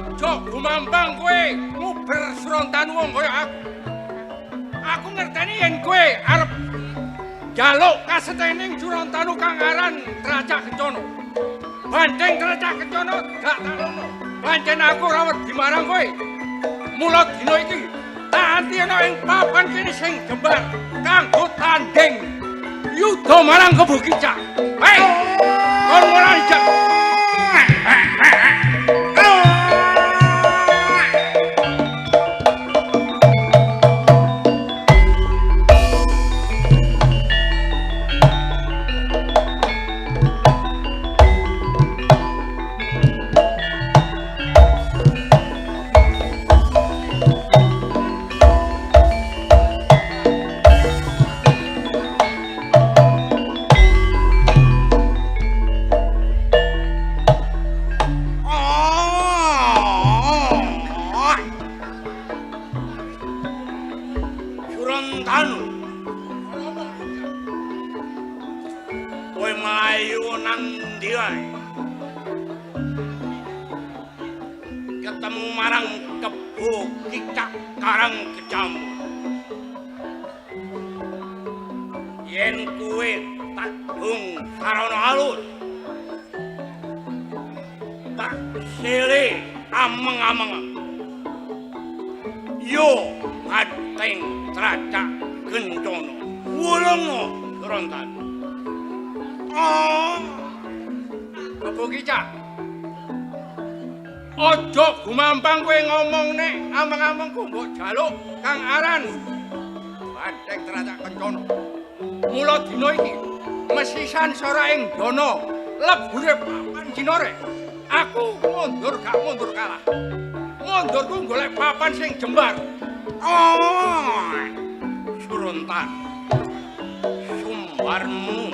Ojo gumampang kowe nguber Srontanu wong kaya aku. Aku ngerteni yen kowe arep njaluk kasetening Srontanu kang aran Tracak Kencana. Bandeng Tracak Kencana gak tak lono. Pancen aku ora wedi marang kowe. Mula dina iki tak anti ana ing papan kene sing jembar kanggo tanding yuda marang Kebo Kicak. Hei, kon ora dijak. Ketemu marang Kebo Kicak Karang Kecamu. Yen kowe tak dung sarana alus, tak sile ameng-ameng. Yo Bandeng Tracak Kencana. Wulungno Srontanu. Kebo Kicak. Ojo gumampang kowe ngomong nek ameng-amengku mbok jaluk kang aran Bandeng Tracak Kencana. Mula dina iki mesisan sora ing dana lebure papan Cinore. Aku mundur gak mundur kalah. Mundurku golek papan sing jembar. Srontan. Sumbarmu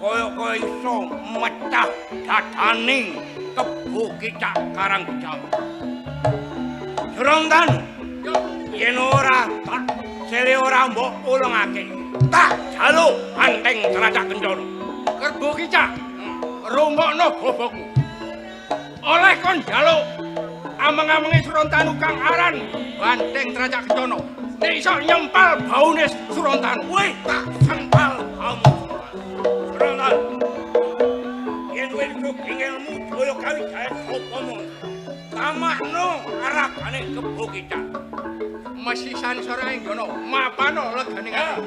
kaya iso mecah dadaning Kebo Kicak Karang Kecamu. Srontan, yen ora tak sile ora mbok ulungake, tak jaluk Bandeng Tracak Kencana. Kebo Kicak, rungokno bobokku. Oleh kon jaluk ameng-amengi Srontanu kang aran Bandeng Tracak Kencana. Nek iso nyempal baune Srontanu, weh tak sempal kamu. Srontan, yen kowe ilmu Jaya Kawijaya Sopomo, tamakno aragane Kebo Kicak. Mesisan sora ing dono, mapano leganing ati.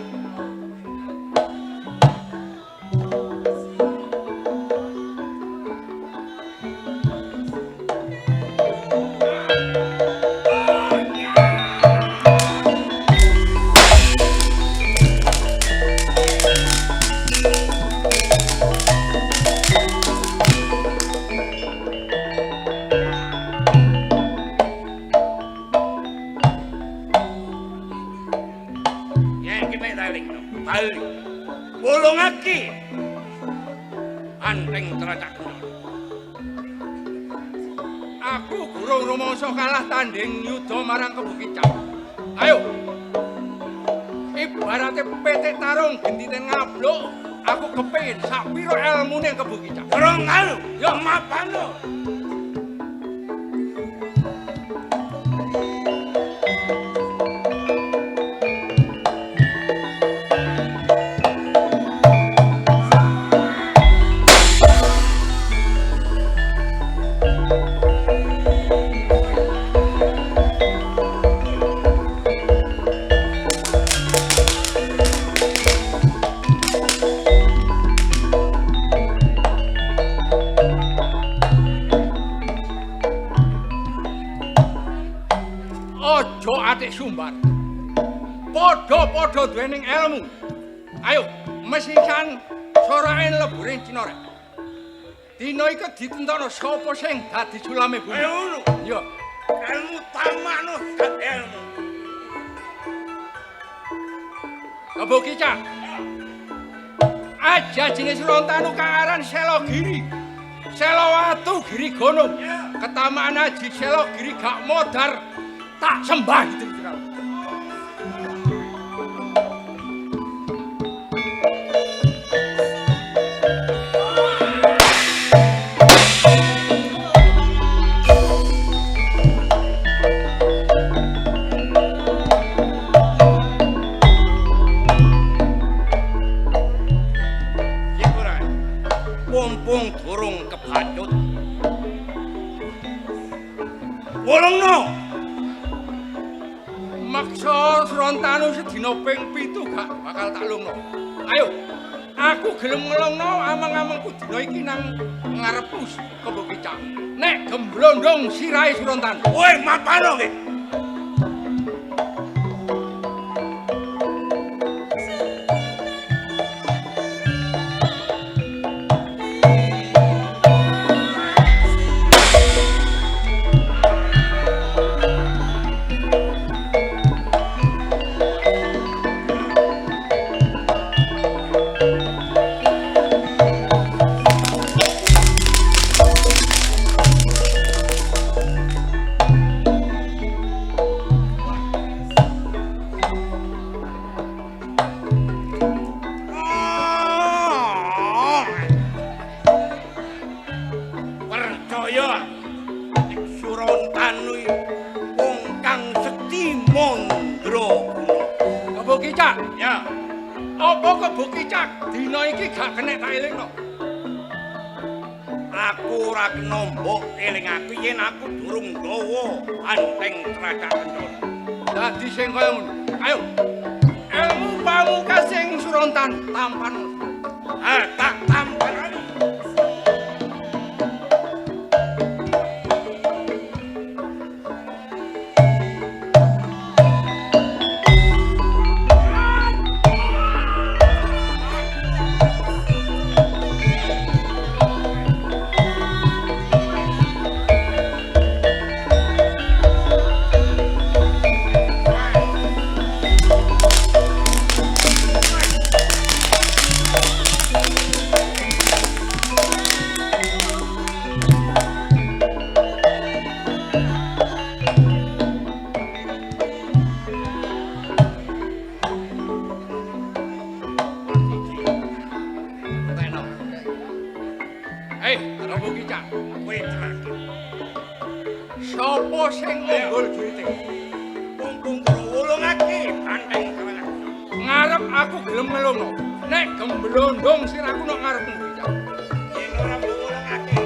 Wulungake Bandeng Tracak Kencana. Aku gurung rumangsa kalah tanding yuda marang Kebo Kicak. Ayo. Ibarate petik tarung genditen ngabluk, aku kepengin sapira elmune Kebo Kicak. Durung anu, ya mapano. Ojo atik sumbar. Padha-padha duwening ilmu. Ayo, mesisan sorae leburing Cinore. Dina iki ditentokno sapa sing dadi sulame bumi. Ayo ngono. Yo, ilmu tamakno sak ilmu. Kebo Kicak. Aja jenis Srontanu kang aran Selogiri. Selowatu Giri Gunung. Ketamaan Aji Selogiri gak modar. Tak sembah itu. Wolongno. Maksa Srontanu sedina ping 7 gak bakal tak lungno. Ayo, aku gelem ngelongno amang-amangku dina iki nang ngarepku Kebo Kicak. Nek gemblondong sirahe Srontanu. Woi, mapano ki. Aku ora kena mbok eling aku yen aku durung gawa Anteng Tracak Kencana. Dadi sing kaya ngono. Ayo. Ilmu pamungkas sing Surontan tampan. Tak tampan. Sopo sing unggul jurite? Mumpung karo wolongake Anteng Tracak. Ngarep aku gelem ngelungno. Nek gemblondong siraku nok ngarepmu. Yen ora wolongake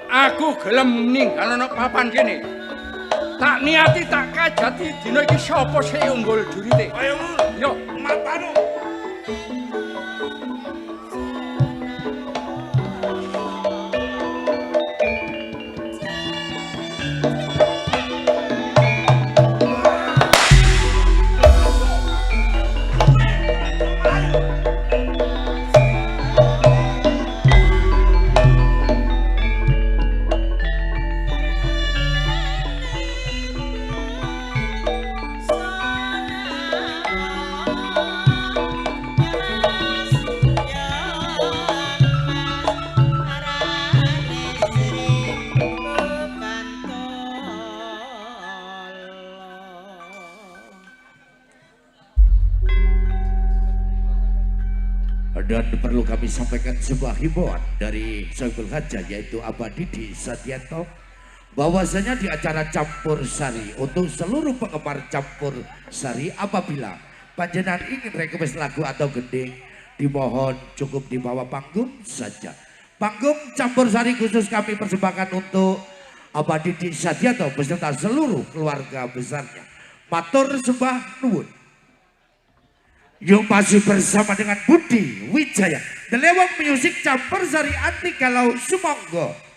aku gelem ninggal ana papan kene. Tak niati tak kajati dina iki sapa sing unggul jurite. Kaya ngono. Yo, Mapano. Dan perlu kami sampaikan sebuah himbauan dari Sohibul Hajah yaitu Abah Didi Sadianto bahwasanya di acara Campur Sari untuk seluruh penggemar Campur Sari apabila panjenengan ingin request lagu atau gending dimohon cukup di bawah panggung saja. Panggung Campur Sari khusus kami persembahkan untuk Abah Didi Sadianto beserta seluruh keluarga besarnya. Matur sembah nuwun. Yuk masih bersama dengan Budi Wijaya The Lewang Music Campur Sari Anti Galau Sumangga.